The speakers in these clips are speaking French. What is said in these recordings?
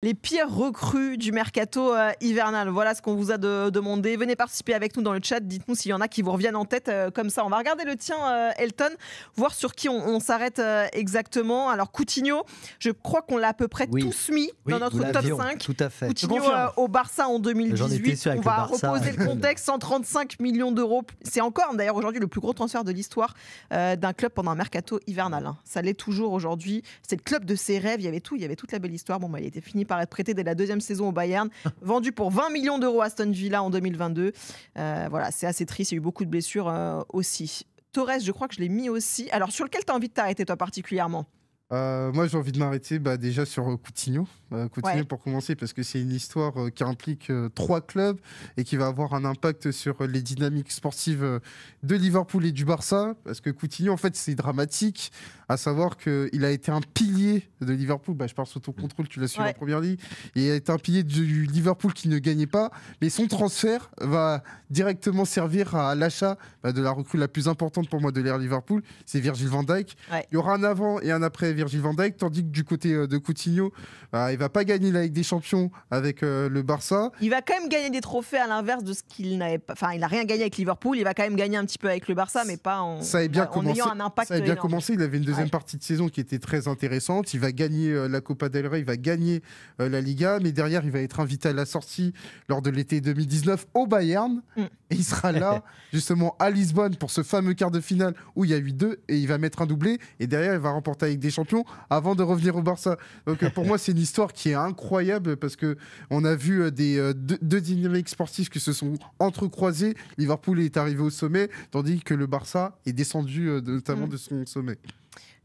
Les pires recrues du mercato hivernal. Voilà ce qu'on vous a demandé. Venez participer avec nous dans le chat. Dites-nous s'il y en a qui vous reviennent en tête comme ça. On va regarder le tien, Elton, voir sur qui on s'arrête exactement. Alors, Coutinho, je crois qu'on l'a à peu près tous mis dans notre top 5. Tout à fait. Coutinho au Barça en 2018. On va reposer le contexte. 135 millions d'euros. C'est encore, d'ailleurs, aujourd'hui, le plus gros transfert de l'histoire d'un club pendant un mercato hivernal. Ça l'est toujours aujourd'hui. C'est le club de ses rêves. Il y avait tout. Il y avait toute la belle histoire. Bon, il était fini par être prêté dès la deuxième saison au Bayern, vendu pour 20 millions d'euros à Aston Villa en 2022. Voilà, c'est assez triste, il y a eu beaucoup de blessures aussi. Torres, je crois que je l'ai mis aussi. Alors, sur lequel tu as envie de t'arrêter, toi, particulièrement ? Moi, j'ai envie de m'arrêter déjà sur Coutinho. Coutinho pour commencer, parce que c'est une histoire qui implique 3 clubs et qui va avoir un impact sur les dynamiques sportives de Liverpool et du Barça. Parce que Coutinho, en fait, c'est dramatique, à savoir qu'il a été un pilier de Liverpool. Je parle sous ton contrôle, tu l'as suivi en première ligue. Il a été un pilier du Liverpool qui ne gagnait pas, mais son transfert va directement servir à l'achat de la recrue la plus importante pour moi de l'ère Liverpool, c'est Virgil van Dijk. Il y aura un avant et un après Virgil van Dijk, tandis que du côté de Coutinho, il va pas gagner la Ligue des Champions avec le Barça. Il va quand même gagner des trophées à l'inverse de ce qu'il n'avait pas. Enfin, il n'a rien gagné avec Liverpool. Il va quand même gagner un petit peu avec le Barça, mais pas en ayant un impact. Ça a bien commencé. Il avait une deuxième partie de saison qui était très intéressante. Il va gagner la Copa del Rey, il va gagner la Liga, mais derrière, il va être invité à la sortie lors de l'été 2019 au Bayern. Et il sera là, justement, à Lisbonne pour ce fameux quart de finale où il y a eu 2 et il va mettre un doublé. Et derrière, il va remporter avec des champions avant de revenir au Barça. Donc pour moi, c'est une histoire qui est incroyable parce qu'on a vu deux dynamiques sportives qui se sont entrecroisées. Liverpool est arrivé au sommet, tandis que le Barça est descendu notamment de son sommet.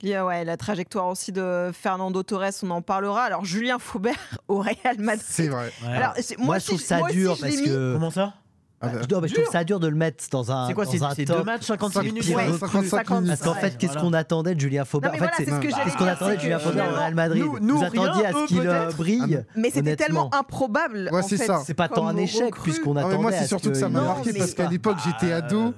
La trajectoire aussi de Fernando Torres, on en parlera. Alors, Julien Faubert au Real Madrid. C'est vrai. Alors, moi, je trouve ça dur parce que... Comment ça ? je trouve ça dur de le mettre dans un. C'est quoi, c'est 2 matchs, 56 minutes 55 minutes. Parce qu'en fait, qu'est-ce qu'on attendait de Julien Faubert ? Qu'est-ce qu'on attendait de Julien Faubert au Real Madrid ? Vous attendiez à ce qu'il brille. Mais c'était tellement improbable. C'est ça. C'est pas tant un échec puisqu'on attendait. Moi, c'est surtout que ça m'a marqué parce qu'à l'époque, j'étais ado.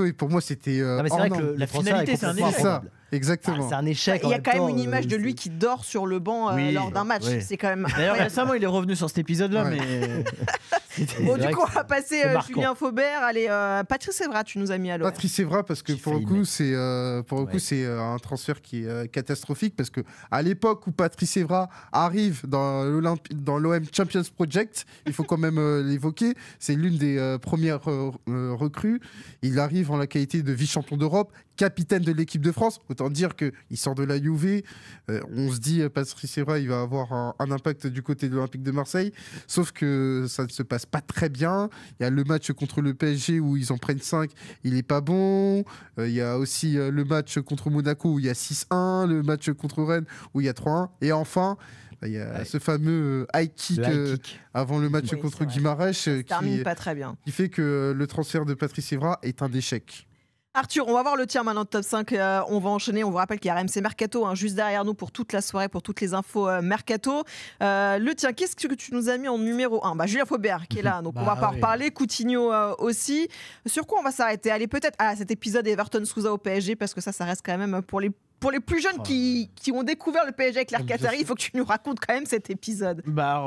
Et pour moi, c'était. Mais c'est vrai que la finalité, c'est un échec. Exactement. C'est un échec. Il y a quand même une image de lui qui dort sur le banc lors d'un match. C'est quand même. D'ailleurs, récemment, il est revenu sur cet épisode-là, mais. Bon, du coup, on va passer Julien Faubert. Allez, Patrice Evra, tu nous as mis à l'eau. Patrice Evra, parce que pour le coup, c'est un transfert qui est catastrophique. Parce qu'à l'époque où Patrice Evra arrive dans l'OM Champions Project, il faut quand même l'évoquer, c'est l'une des premières recrues. Il arrive en la qualité de vice-champion d'Europe, capitaine de l'équipe de France. Autant dire qu'il sort de la Juve. On se dit, Patrice Evra, il va avoir un impact du côté de l'Olympique de Marseille. Sauf que ça ne se passe pas très bien. Il y a le match contre le PSG où ils en prennent 5. Il n'est pas bon. Il y a aussi le match contre Monaco où il y a 6-1. Le match contre Rennes où il y a 3-1. Et enfin... il y a ce fameux high kick avant le match contre Guimarães qui fait que le transfert de Patrice Evra est un échec. Arthur, on va voir le tien maintenant de top 5. On va enchaîner. On vous rappelle qu'il y a RMC Mercato juste derrière nous pour toute la soirée, pour toutes les infos Mercato. Le tien, qu'est-ce que tu nous as mis en numéro 1 ? Julien Faubert qui est là, donc on va pas en reparler. Coutinho aussi. Sur quoi on va s'arrêter ? Allez, peut-être à cet épisode Everton-Sousa au PSG, parce que ça reste quand même pour les plus jeunes qui ont découvert le PSG avec l'Air Qatari. Il faut que tu nous racontes quand même cet épisode. On va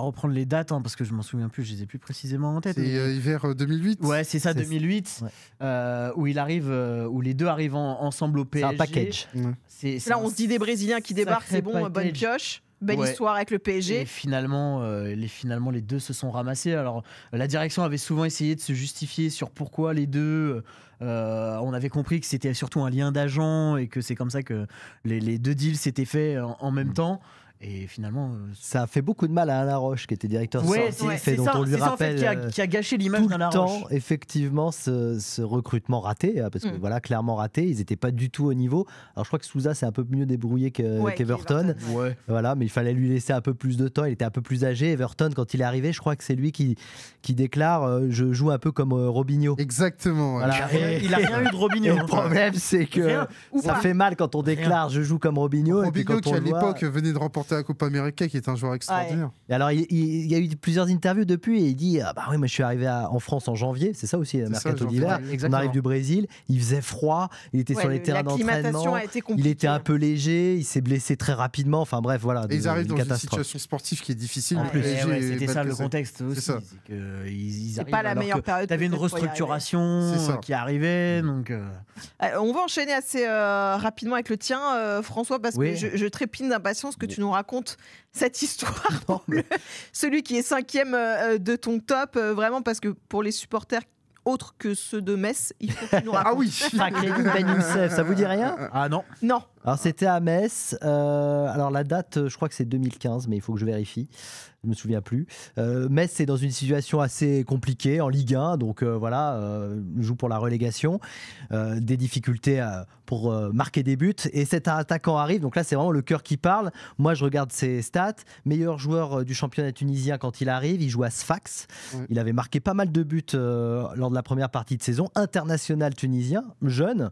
reprendre les dates parce que je m'en souviens plus, je les ai plus précisément en tête. C'est hiver 2008. Ouais, c'est ça, 2008, où il arrive, où les deux arrivent ensemble au PSG. C'est un package. Là, on se dit des Brésiliens qui débarquent, c'est bon, bonne pioche. Belle histoire avec le PSG. Et finalement, les deux se sont ramassés. Alors, la direction avait souvent essayé de se justifier sur pourquoi les deux. On avait compris que c'était surtout un lien d'agent et que c'est comme ça que les deux deals s'étaient faits en même temps. Et finalement, ça a fait beaucoup de mal à Alain Roche, qui était directeur sportif, dont on lui rappelle en fait, qui a gâché l'image d'Alain Roche. Effectivement, ce recrutement raté, parce que clairement raté, ils n'étaient pas du tout au niveau. Alors je crois que Sousa s'est un peu mieux débrouillé qu'Everton. Voilà, mais il fallait lui laisser un peu plus de temps. Il était un peu plus âgé. Everton, quand il est arrivé, je crois que c'est lui qui déclare je joue un peu comme Robinho. Exactement. Voilà. Il a rien eu de Robinho. Le problème, c'est que ça fait mal quand on déclare je joue comme Robinho. Robinho qui à l'époque venait de remporter remporté la Copa América, qui est un joueur extraordinaire. Et alors, il y a eu plusieurs interviews depuis et il dit oui, moi je suis arrivé en France en janvier, c'est ça aussi, mercato d'hiver. On arrive du Brésil, il faisait froid, il était sur les terrains d'entraînement, il était un peu léger, il s'est blessé très rapidement. Enfin bref, voilà. Et ils arrivent dans une situation sportive qui est difficile. En plus, c'était ça le contexte aussi. C'est pas la meilleure période. T'avais une restructuration qui arrivait, donc. On va enchaîner assez rapidement avec le tien, François, parce que je trépigne d'impatience que tu nous racontes cette histoire. Celui qui est 5e de ton top, vraiment, parce que pour les supporters autres que ceux de Metz, il faut que tu nous racontes. Ah oui, Ben Youssef, ça vous dit rien? Ah non. Non. Alors c'était à Metz. Alors la date, je crois que c'est 2015, mais il faut que je vérifie. Je me souviens plus. Metz c'est dans une situation assez compliquée en Ligue 1, donc joue pour la relégation, des difficultés pour marquer des buts. Et cet attaquant arrive, donc là c'est vraiment le cœur qui parle. Moi je regarde ses stats. Meilleur joueur du championnat tunisien quand il arrive. Il joue à Sfax. Il avait marqué pas mal de buts lors de la première partie de saison. International tunisien, jeune,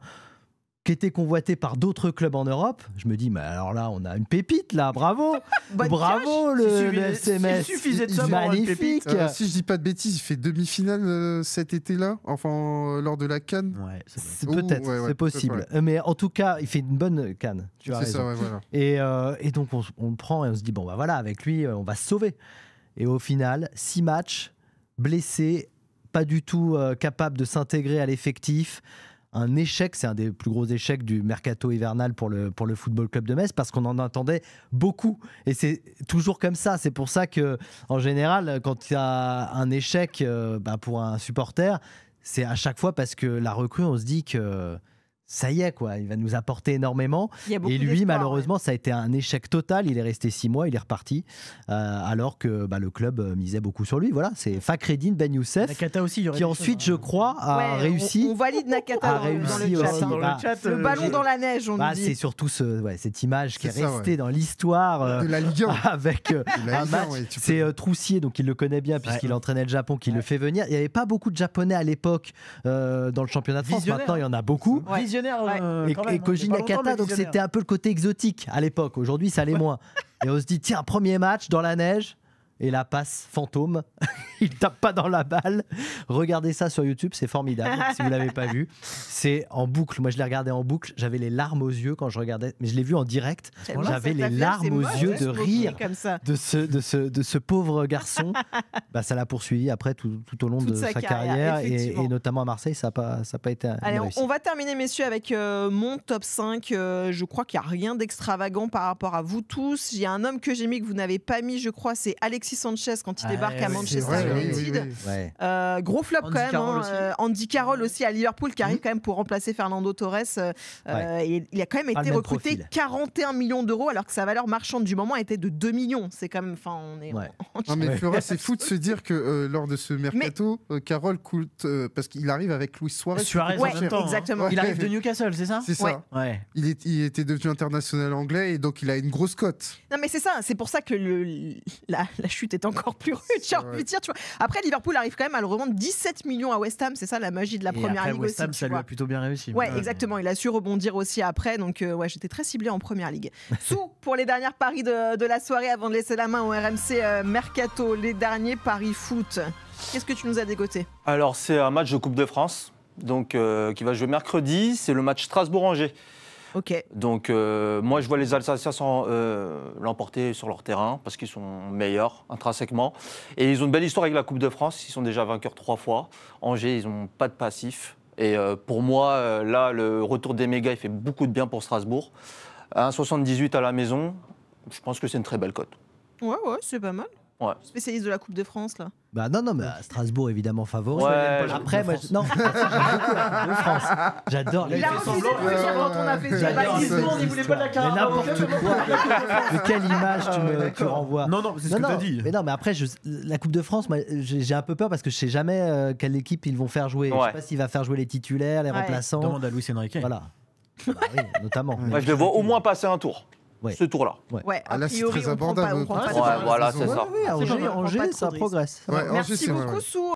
qui était convoité par d'autres clubs en Europe. Je me dis, mais alors là, on a une pépite, là, bravo. Bravo, le SMS. Il suffisait de ça, magnifique. Si je dis pas de bêtises, il fait demi-finale cet été-là, enfin, lors de la CAN. Ouais, peut-être, c'est possible. Mais en tout cas, il fait une bonne CAN. Tu as raison. Ça, voilà. Et donc, on le prend et on se dit, bon, bah voilà, avec lui, on va se sauver. Et au final, 6 matchs, blessé, pas du tout capable de s'intégrer à l'effectif. Un échec, c'est un des plus gros échecs du mercato hivernal pour le Football Club de Metz, parce qu'on en attendait beaucoup. Et c'est toujours comme ça. C'est pour ça que, en général, quand il y a un échec pour un supporter, c'est à chaque fois parce que la recrue, on se dit que ça y est, quoi, il va nous apporter énormément. Et lui, malheureusement, ça a été un échec total. Il est resté 6 mois, il est reparti, alors que le club misait beaucoup sur lui. Voilà, c'est Fakhreddine Ben Youssef, Nakata aussi, qui ensuite, je crois, a réussi. On valide Nakata dans le chat. Le ballon dans la neige, on dit. C'est surtout cette image qui est restée dans l'histoire de la Ligue 1 avec un match. C'est Troussier, donc il le connaît bien puisqu'il entraînait le Japon, qui le fait venir. Il n'y avait pas beaucoup de Japonais à l'époque dans le championnat de France. Maintenant, il y en a beaucoup. Et Koji Nakata, donc c'était un peu le côté exotique à l'époque. Aujourd'hui, ça l'est moins. Et on se dit, tiens, premier match dans la neige. Et la passe fantôme, il tape pas dans la balle. Regardez ça sur YouTube, c'est formidable. Si vous l'avez pas vu, c'est en boucle. Moi, je l'ai regardé en boucle. J'avais les larmes aux yeux quand je regardais, mais je l'ai vu en direct. J'avais les larmes aux yeux de rire de ce pauvre garçon. Ça l'a poursuivi après tout au long de sa carrière et notamment à Marseille, ça n'a pas été. Allez, on va terminer, messieurs, avec mon top 5. Je crois qu'il n'y a rien d'extravagant par rapport à vous tous. Il y a un homme que j'ai mis que vous n'avez pas mis, je crois, c'est Alexis Sanchez quand il débarque à Manchester United. Gros flop quand même. Andy Carroll aussi à Liverpool qui arrive quand même pour remplacer Fernando Torres. Il a quand même été recruté 41 millions d'euros alors que sa valeur marchande du moment était de 2 millions. C'est quand même. Non mais Flora, c'est fou de se dire que lors de ce mercato, Carroll coûte parce qu'il arrive avec Luis Suarez. Exactement. Il arrive de Newcastle, c'est ça? C'est ça. Il était devenu international anglais et donc il a une grosse cote. Non mais c'est ça. C'est pour ça que la chute est encore plus rude, j'ai envie de dire, tu vois. Après, Liverpool arrive quand même à le revendre 17 millions à West Ham, c'est ça la magie de la première ligue West Ham, aussi. Ça lui a plutôt bien réussi. Exactement, il a su rebondir aussi après, donc j'étais très ciblé en première ligue. Pour les dernières paris de la soirée avant de laisser la main au RMC Mercato, les derniers paris foot. Qu'est-ce que tu nous as dégoté? Alors, c'est un match de Coupe de France, donc qui va jouer mercredi, c'est le match Strasbourg-Angers. Okay. Donc moi je vois les Alsaciens l'emporter sur leur terrain parce qu'ils sont meilleurs intrinsèquement et ils ont une belle histoire avec la Coupe de France, ils sont déjà vainqueurs 3 fois. Angers, ils n'ont pas de passif et pour moi là le retour des mégas il fait beaucoup de bien pour Strasbourg. 1,78 à la maison, je pense que c'est une très belle cote. Ouais, c'est pas mal. Spécialiste de la Coupe de France là. Non, mais Strasbourg évidemment favori. Après, moi, j'aime beaucoup la Coupe de France. J'adore. Il a refusé de le dire quand on a fait ça. Il voulait pas de la carte. N'importe quoi. De quelle image tu renvoies? Non, c'est ce que tu as dit. Mais non, mais après, la Coupe de France, moi, j'ai un peu peur parce que je sais jamais quelle équipe ils vont faire jouer. Je sais pas s'il va faire jouer les titulaires, les remplaçants. Demande à Luis Enrique. Voilà. Oui, notamment. Moi, je le vois au moins passer un tour. Ce tour-là. Là, c'est très abordable. Voilà, c'est ça. Angers, ça progresse. Merci beaucoup, Sou.